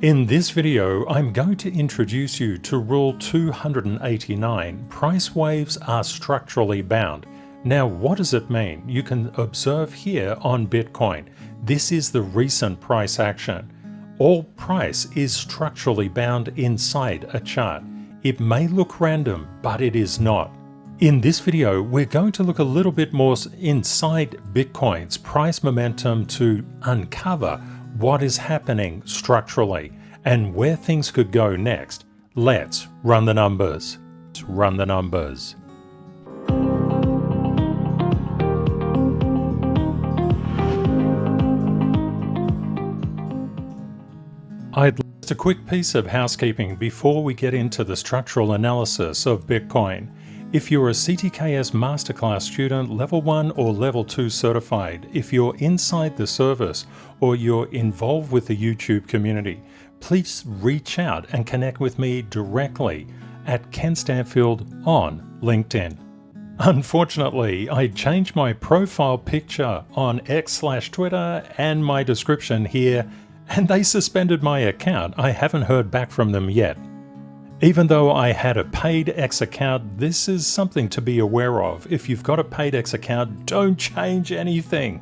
In this video, I'm going to introduce you to Rule 289, price waves are structurally bound. Now, what does it mean? You can observe here on Bitcoin. This is the recent price action. All price is structurally bound inside a chart. It may look random, but it is not. In this video, we're going to look a little bit more inside Bitcoin's price momentum to uncover what is happening structurally and where things could go next. Let's run the numbers. Run the numbers. I'd like just a quick piece of housekeeping before we get into the structural analysis of Bitcoin. If you're a CTKS Masterclass student, Level 1 or Level 2 certified, if you're inside the service or you're involved with the YouTube community, please reach out and connect with me directly at Ken Stanfield on LinkedIn. Unfortunately, I changed my profile picture on X/Twitter and my description here, and they suspended my account. I haven't heard back from them yet. Even though I had a paid X account, this is something to be aware of. If you've got a paid X account, don't change anything.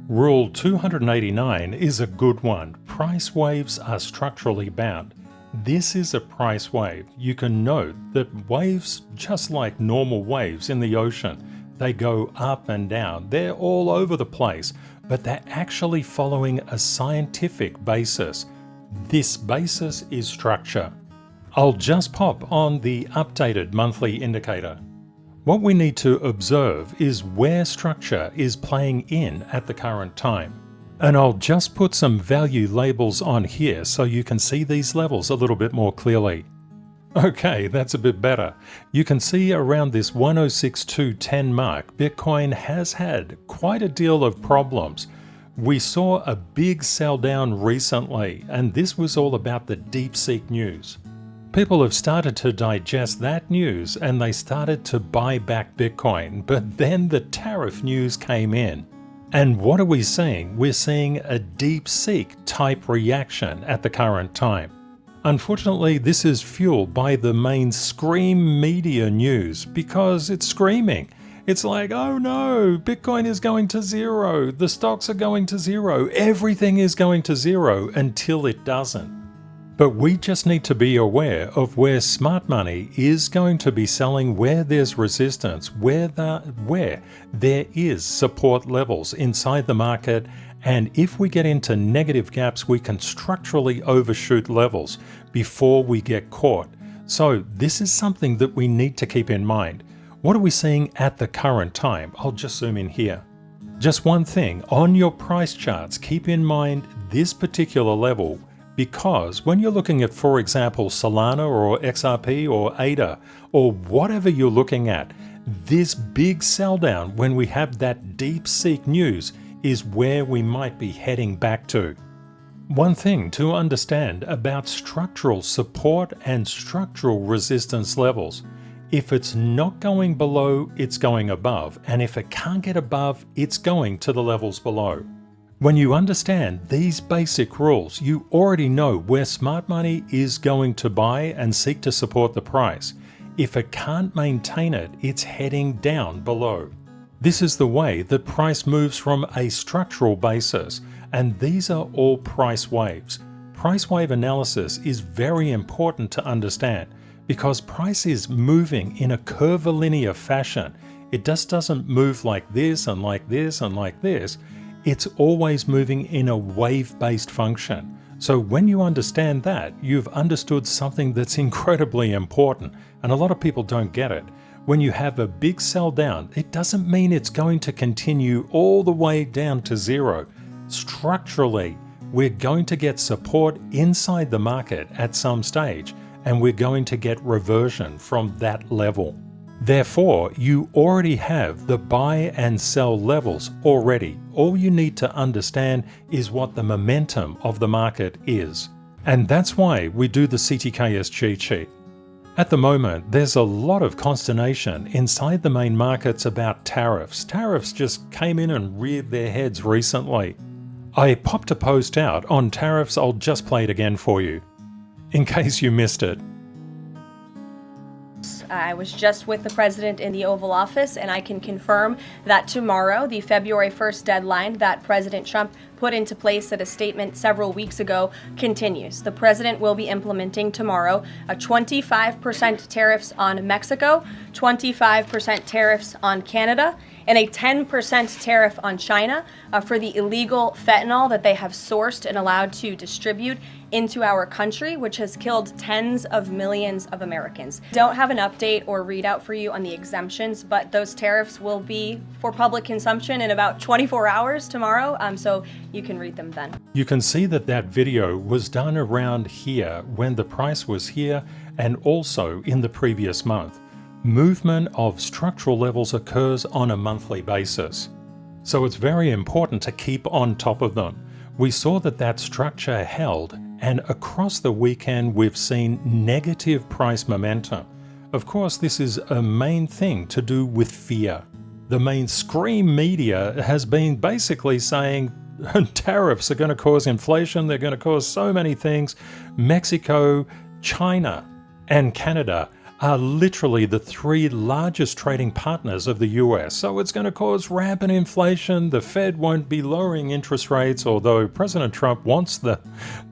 Rule 289 is a good one. Price waves are structurally bound. This is a price wave. You can note that waves, just like normal waves in the ocean, they go up and down. They're all over the place, but they're actually following a scientific basis. This basis is structure. I'll just pop on the updated monthly indicator. What we need to observe is where structure is playing in at the current time. And I'll just put some value labels on here so you can see these levels a little bit more clearly. Okay, that's a bit better. You can see around this 106.210 mark, Bitcoin has had quite a deal of problems. We saw a big sell down recently, and this was all about the DeepSeek news. People have started to digest that news and they started to buy back Bitcoin, but then the tariff news came in. And what are we seeing? We're seeing a DeepSeek type reaction at the current time. Unfortunately, this is fueled by the mainstream media news because it's screaming. It's like, oh no, Bitcoin is going to zero, the stocks are going to zero, everything is going to zero until it doesn't. But we just need to be aware of where smart money is going to be selling, where there's resistance, where there is support levels inside the market, and if we get into negative gaps, we can structurally overshoot levels before we get caught. So this is something that we need to keep in mind. What are we seeing at the current time? I'll just zoom in here. Just one thing, on your price charts, keep in mind this particular level, because when you're looking at, for example, Solana or XRP or ADA or whatever you're looking at, this big sell down when we have that DeepSeek news is where we might be heading back to. One thing to understand about structural support and structural resistance levels: if it's not going below, it's going above, and if it can't get above, it's going to the levels below. When you understand these basic rules, you already know where smart money is going to buy and seek to support the price. If it can't maintain it, it's heading down below. This is the way that price moves from a structural basis, and these are all price waves. Price wave analysis is very important to understand because price is moving in a curvilinear fashion. It just doesn't move like this and like this and like this. It's always moving in a wave-based function. So when you understand that, you've understood something that's incredibly important, and a lot of people don't get it. When you have a big sell down, it doesn't mean it's going to continue all the way down to zero. Structurally, we're going to get support inside the market at some stage, and we're going to get reversion from that level. Therefore, you already have the buy and sell levels already. All you need to understand is what the momentum of the market is. And that's why we do the CTKS cheat sheet. At the moment, there's a lot of consternation inside the main markets about tariffs. Tariffs just came in and reared their heads recently. I popped a post out on tariffs. I'll just play it again for you, in case you missed it. I was just with the president in the Oval Office, and I can confirm that tomorrow, the February 1st deadline that President Trump put into place at a statement several weeks ago continues. The president will be implementing tomorrow a 25% tariffs on Mexico, 25% tariffs on Canada, and a 10% tariff on China for the illegal fentanyl that they have sourced and allowed to distribute into our country, which has killed tens of millions of Americans. Don't have an update or readout for you on the exemptions, but those tariffs will be for public consumption in about 24 hours tomorrow, so you can read them then. You can see that that video was done around here when the price was here and also in the previous month. Movement of structural levels occurs on a monthly basis, so it's very important to keep on top of them. We saw that that structure held, and across the weekend we've seen negative price momentum. Of course, this is a main thing to do with fear. The mainstream media has been basically saying tariffs are going to cause inflation, they're going to cause so many things. Mexico, China, and Canada are literally the three largest trading partners of the US. So it's going to cause rampant inflation. The Fed won't be lowering interest rates, although President Trump wants the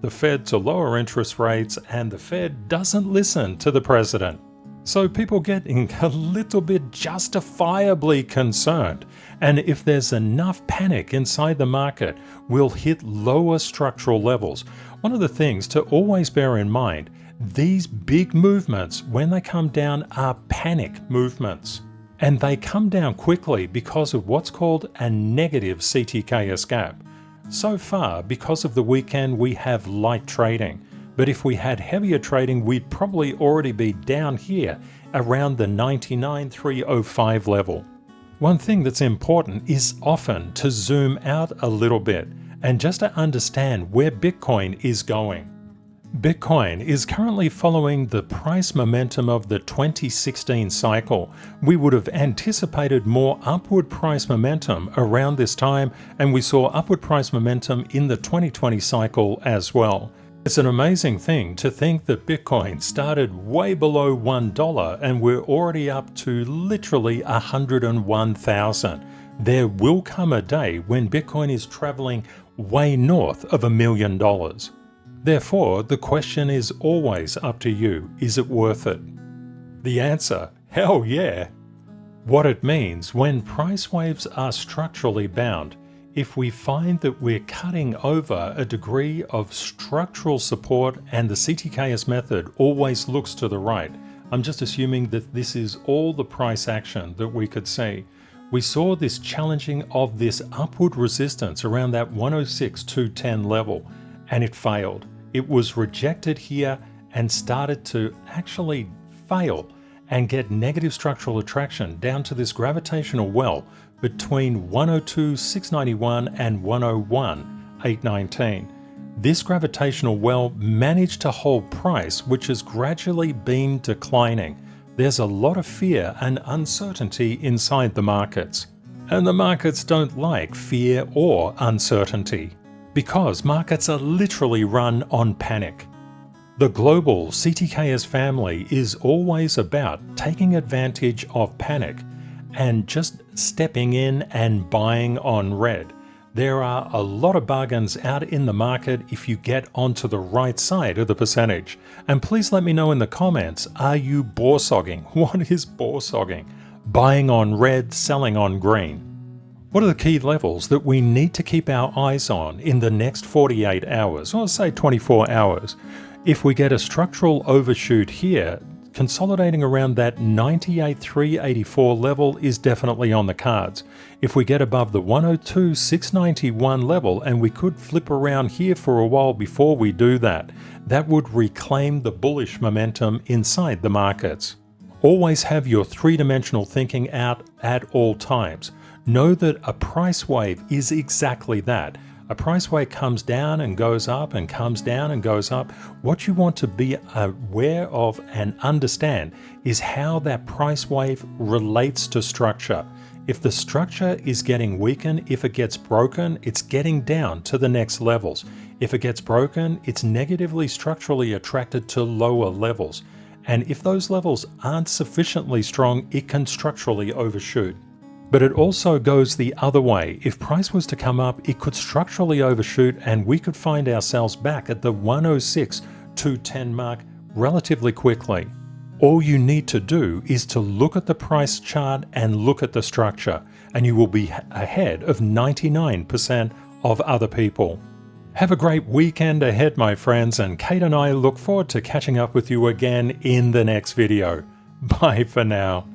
Fed to lower interest rates, and the Fed doesn't listen to the president. So people getting a little bit justifiably concerned. And if there's enough panic inside the market, we'll hit lower structural levels. One of the things to always bear in mind, these big movements, when they come down, are panic movements. And they come down quickly because of what's called a negative CTKS gap. So far, because of the weekend, we have light trading. But if we had heavier trading, we'd probably already be down here around the 99,305 level. One thing that's important is often to zoom out a little bit and just to understand where Bitcoin is going. Bitcoin is currently following the price momentum of the 2016 cycle. We would have anticipated more upward price momentum around this time, and we saw upward price momentum in the 2020 cycle as well. It's an amazing thing to think that Bitcoin started way below $1 and we're already up to literally 101,000. There will come a day when Bitcoin is traveling way north of $1 million. Therefore, the question is always up to you. Is it worth it? The answer, hell yeah. What it means when price waves are structurally bound, if we find that we're cutting over a degree of structural support and the CTKS method always looks to the right, I'm just assuming that this is all the price action that we could see. We saw this challenging of this upward resistance around that 106,210 level, and it failed. It was rejected here and started to actually fail and get negative structural attraction down to this gravitational well between 102,691 and 101,819. This gravitational well managed to hold price, which has gradually been declining. There's a lot of fear and uncertainty inside the markets. And the markets don't like fear or uncertainty, because markets are literally run on panic. The global CTKS family is always about taking advantage of panic and just stepping in and buying on red. There are a lot of bargains out in the market if you get onto the right side of the percentage. And please let me know in the comments, are you borsogging? What is borsogging? Buying on red, selling on green. What are the key levels that we need to keep our eyes on in the next 48 hours, or say 24 hours? If we get a structural overshoot here, consolidating around that 98,384 level is definitely on the cards. If we get above the 102,691 level, and we could flip around here for a while before we do that, that would reclaim the bullish momentum inside the markets. Always have your three-dimensional thinking out at all times. Know that a price wave is exactly that. A price wave comes down and goes up and comes down and goes up. What you want to be aware of and understand is how that price wave relates to structure. If the structure is getting weakened, if it gets broken, it's getting down to the next levels. If it gets broken, it's negatively structurally attracted to lower levels. And if those levels aren't sufficiently strong, it can structurally overshoot. But it also goes the other way. If price was to come up, it could structurally overshoot and we could find ourselves back at the 106.210 mark relatively quickly. All you need to do is to look at the price chart and look at the structure, and you will be ahead of 99% of other people. Have a great weekend ahead, my friends, and Kate and I look forward to catching up with you again in the next video. Bye for now.